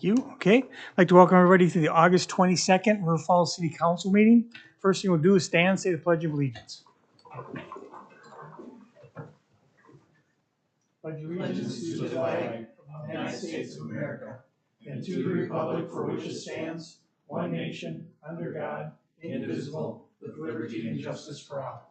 Thank you. Okay. I'd like to welcome everybody to the August 22nd River Falls City Council meeting. First thing we'll do is stand and say the Pledge of Allegiance. Pledge allegiance to the flag of the United States of America and to the republic for which it stands, one nation, under God, indivisible, with liberty and justice for all.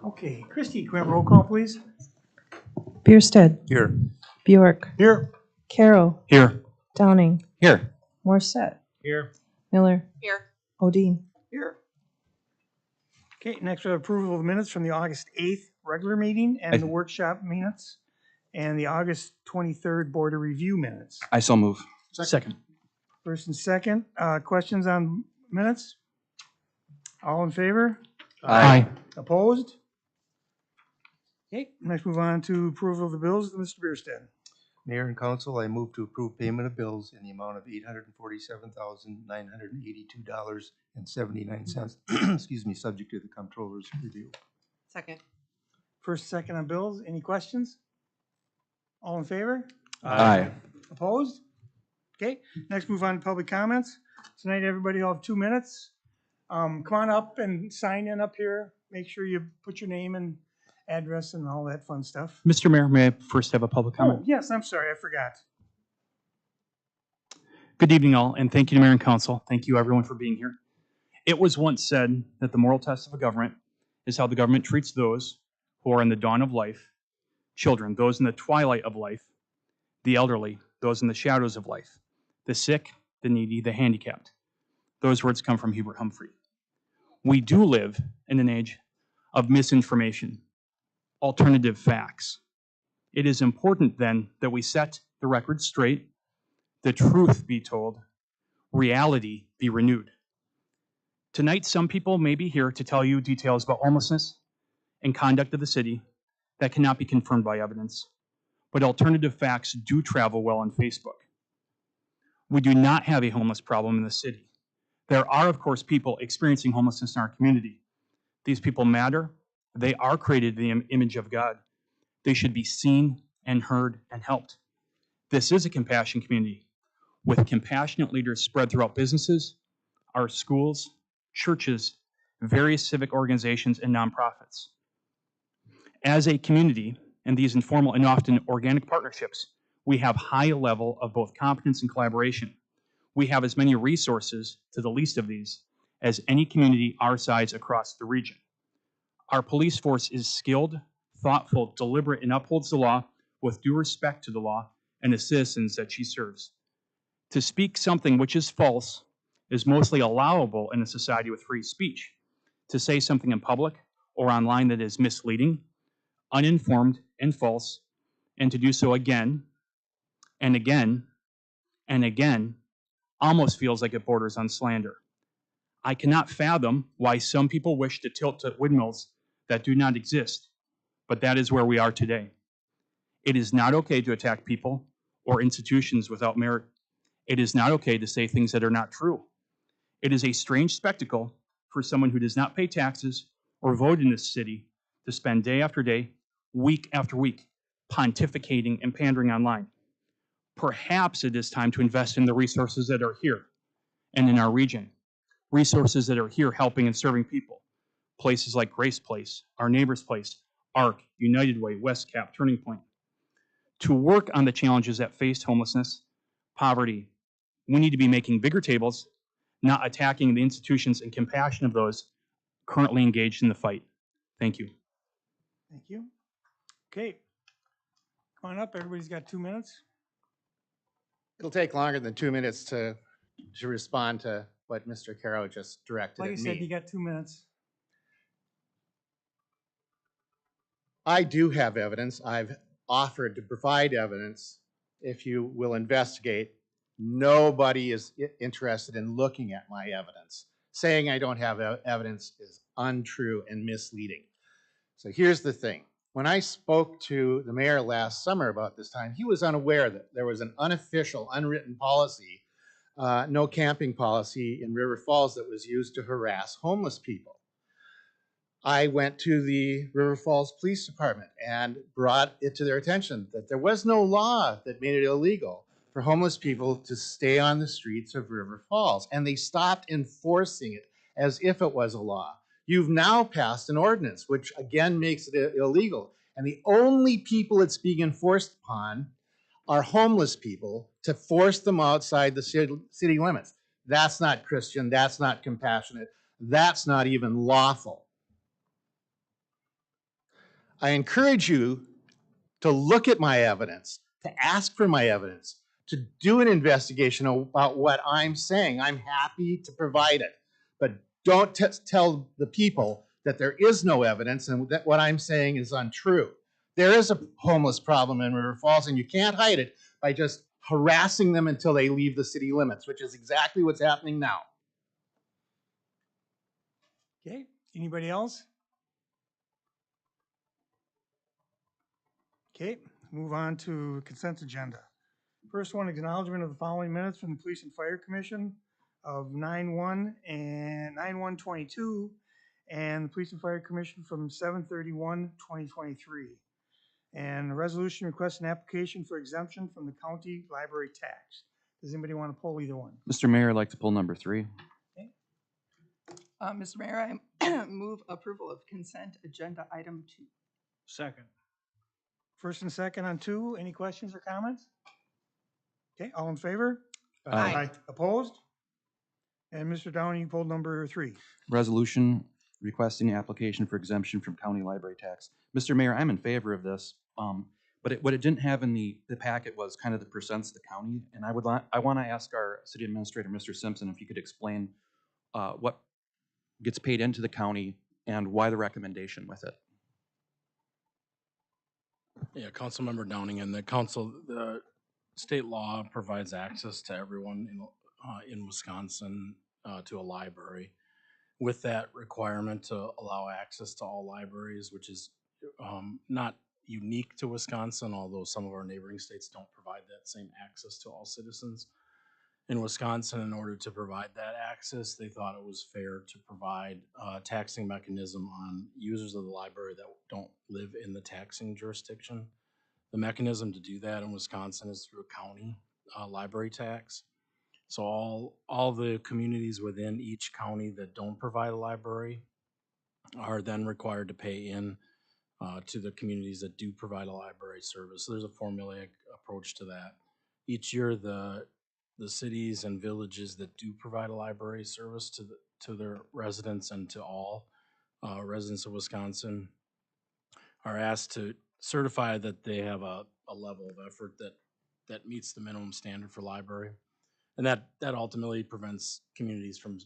Okay, Christy, can we have a roll call, please? Bjerstedt. Here. Bjork. Here. Carroll. Here. Downing. Here. Morset. Here. Miller. Here. Odine. Here. Okay, next we have approval of minutes from the August 8th regular meeting and the workshop minutes and the August 23rd board of review minutes. I so move. Second. First and second, questions on minutes? All in favor? Aye. Opposed? Okay, next move on to approval of the bills, Mr. Bjerstedt. Mayor and Council, I move to approve payment of bills in the amount of $847,982.79. Excuse me, subject to the Comptroller's review. Second. First, second on bills, any questions? All in favor? Aye. Opposed? Okay, next move on to public comments. Tonight, everybody will have 2 minutes. Come on up and sign in up here. Make sure you put your name and address and all that fun stuff. Mr. Mayor, may I first have a public comment? Oh, yes, I'm sorry, I forgot. Good evening, all, and thank you to Mayor and Council. Thank you, everyone, for being here. It was once said that the moral test of a government is how the government treats those who are in the dawn of life, children, those in the twilight of life, the elderly, those in the shadows of life, the sick, the needy, the handicapped. Those words come from Hubert Humphrey. We do live in an age of misinformation, alternative facts. It is important then that we set the record straight, the truth be told, reality be renewed. Tonight, some people may be here to tell you details about homelessness and conduct of the city that cannot be confirmed by evidence, but alternative facts do travel well on Facebook. We do not have a homeless problem in the city. There are, of course, people experiencing homelessness in our community. These people matter. They are created in the image of God. They should be seen and heard and helped. This is a compassion community with compassionate leaders spread throughout businesses, our schools, churches, various civic organizations, and nonprofits. As a community, in these informal and often organic partnerships, we have high level of both competence and collaboration. We have as many resources, to the least of these, as any community our size across the region. Our police force is skilled, thoughtful, deliberate, and upholds the law with due respect to the law and the citizens that she serves. To speak something which is false is mostly allowable in a society with free speech. To say something in public or online that is misleading, uninformed, and false, and to do so again and again and again, almost feels like it borders on slander. I cannot fathom why some people wish to tilt to windmills that do not exist, but that is where we are today. It is not okay to attack people or institutions without merit. It is not okay to say things that are not true. It is a strange spectacle for someone who does not pay taxes or vote in this city to spend day after day, week after week, pontificating and pandering online. Perhaps it is time to invest in the resources that are here and in our region. Resources that are here helping and serving people. Places like Grace Place, Our Neighbor's Place, ARC, United Way, West Cap, Turning Point. To work on the challenges that face homelessness, poverty, we need to be making bigger tables, not attacking the institutions and compassion of those currently engaged in the fight. Thank you. Thank you. Okay. Come on up, everybody's got 2 minutes. It'll take longer than 2 minutes to respond to what Mr. Caro just directed Like I at said, you me. got 2 minutes. I do have evidence. I've offered to provide evidence if you will investigate. Nobody is interested in looking at my evidence. Saying I don't have evidence is untrue and misleading. So here's the thing. When I spoke to the mayor last summer about this time, he was unaware that there was an unofficial, unwritten policy, no camping policy in River Falls that was used to harass homeless people. I went to the River Falls Police Department and brought it to their attention that there was no law that made it illegal for homeless people to stay on the streets of River Falls, and they stopped enforcing it as if it was a law. You've now passed an ordinance, which again makes it illegal, and the only people it's being enforced upon are homeless people to force them outside the city limits. That's not Christian, that's not compassionate, that's not even lawful. I encourage you to look at my evidence, to ask for my evidence, to do an investigation about what I'm saying. I'm happy to provide it, but don't tell the people that there is no evidence and that what I'm saying is untrue. There is a homeless problem in River Falls, and you can't hide it by just harassing them until they leave the city limits, which is exactly what's happening now. Okay, anybody else? Okay, move on to consent agenda. First one, acknowledgement of the following minutes from the Police and Fire Commission of 9/1 and 9/1/22, and the Police and Fire Commission from 7/31/2023. And a resolution requesting application for exemption from the county library tax. Does anybody want to pull either one? Mr. Mayor, I'd like to pull number 3. Mr. Mayor, I move approval of consent agenda item 2. Second. First and second on 2, any questions or comments? Okay, all in favor? Aye. Opposed? And Mr. Downey, you pulled number 3. Resolution requesting application for exemption from county library tax. Mr. Mayor, I'm in favor of this, but what it didn't have in the packet was kind of the percents of the county, and I want to ask our city administrator, Mr. Simpson, if you could explain what gets paid into the county and why the recommendation with it. Yeah, Councilmember Downing, and the state law provides access to everyone in Wisconsin to a library. With that requirement to allow access to all libraries, which is not unique to Wisconsin, although some of our neighboring states don't provide that same access to all citizens. In Wisconsin, in order to provide that access, they thought it was fair to provide a taxing mechanism on users of the library that don't live in the taxing jurisdiction. The mechanism to do that in Wisconsin is through a county library tax. So all the communities within each county that don't provide a library are then required to pay in to the communities that do provide a library service. So there's a formulaic approach to that. Each year, the cities and villages that do provide a library service to their residents and to all residents of Wisconsin are asked to certify that they have a level of effort that meets the minimum standard for library. And that ultimately prevents communities from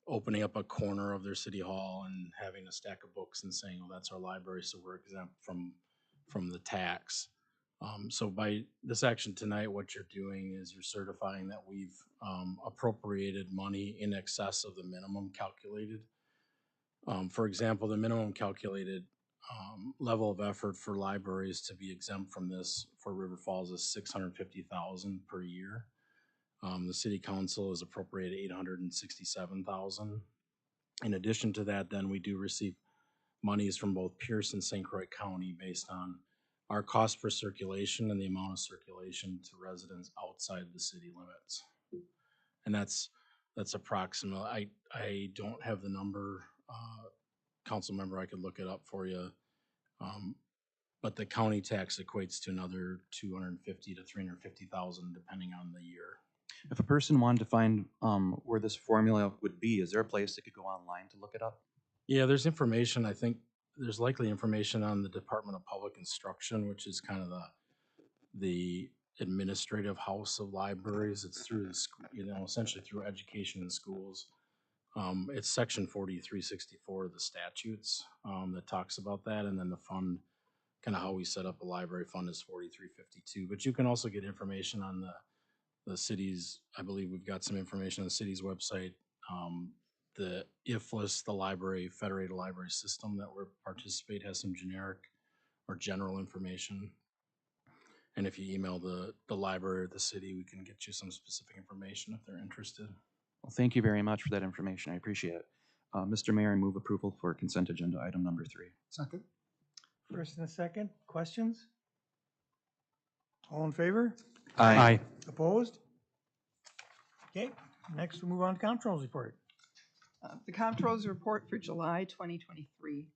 opening up a corner of their city hall and having a stack of books and saying, "Oh, that's our library, so we're exempt from the tax." So by this action tonight, what you're doing is you're certifying that we've appropriated money in excess of the minimum calculated. For example, the minimum calculated level of effort for libraries to be exempt from this for River Falls is $650,000 per year. The city council has appropriated $867,000. In addition to that, then we do receive monies from both Pierce and St. Croix County based on our cost per circulation and the amount of circulation to residents outside the city limits. And that's approximate. I don't have the number, council member. I could look it up for you. But the county tax equates to another $250,000 to $350,000 depending on the year. If a person wanted to find where this formula would be, is there a place they could go online to look it up? Yeah, there's information. I think there's likely information on the Department of Public Instruction, which is kind of the administrative house of libraries. It's through the essentially through education in schools. It's section 4364 of the statutes that talks about that, and then the fund, kind of how we set up a library fund, is 4352. But you can also get information on the city's. I believe we've got some information on the city's website. The IFLIS, the library, federated library system that we participate, has some generic or general information. And if you email the library or the city, we can get you some specific information if they're interested. Well, thank you very much for that information. I appreciate it. Mr. Mayor, I move approval for consent agenda item number 3. Second. First and a second, questions? All in favor? Aye. Opposed? Okay, next we'll move on to Comptroller's report. The Comptroller's report for July 2023.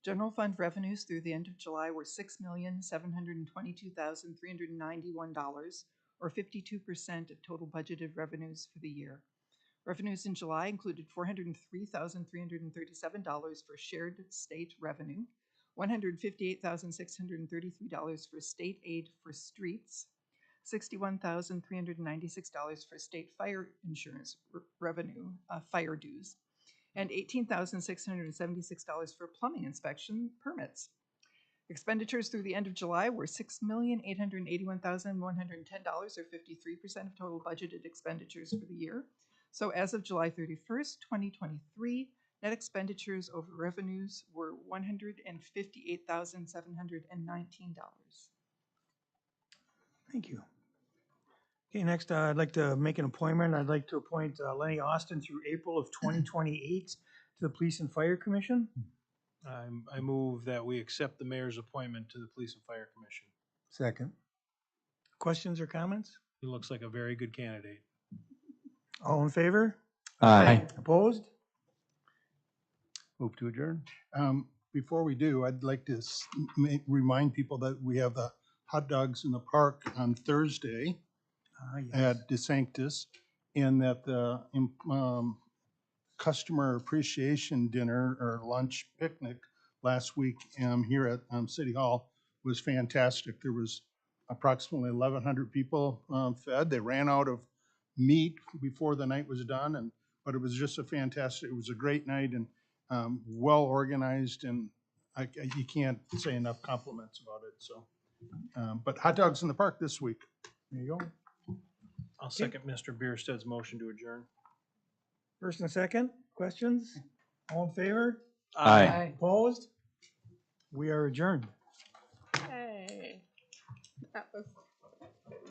General fund revenues through the end of July were $6,722,391, or 52% of total budgeted revenues for the year. Revenues in July included $403,337 for shared state revenue, $158,633 for state aid for streets, $61,396 for state fire insurance revenue, fire dues, and $18,676 for plumbing inspection permits. Expenditures through the end of July were $6,881,110, or 53% of total budgeted expenditures for the year. So as of July 31st, 2023, net expenditures over revenues were $158,719. Thank you. Okay, next, I'd like to make an appointment. I'd like to appoint Lenny Austin through April of 2028 to the Police and Fire Commission. I move that we accept the mayor's appointment to the Police and Fire Commission. Second. Questions or comments? He looks like a very good candidate. All in favor? Aye. Opposed? Move to adjourn. Before we do, I'd like to remind people that we have the hot dogs in the park on Thursday Yes. at DeSanctis, and that the customer appreciation dinner or lunch picnic last week here at City Hall was fantastic. There was approximately 1,100 people fed. They ran out of meat before the night was done, but it was just it was a great night and well organized, and you can't say enough compliments about it. So, but hot dogs in the park this week. There you go. I'll second Mr. Bjerstedt's motion to adjourn. First and a second, questions? All in favor? Aye. Opposed? We are adjourned. Hey, that was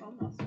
almost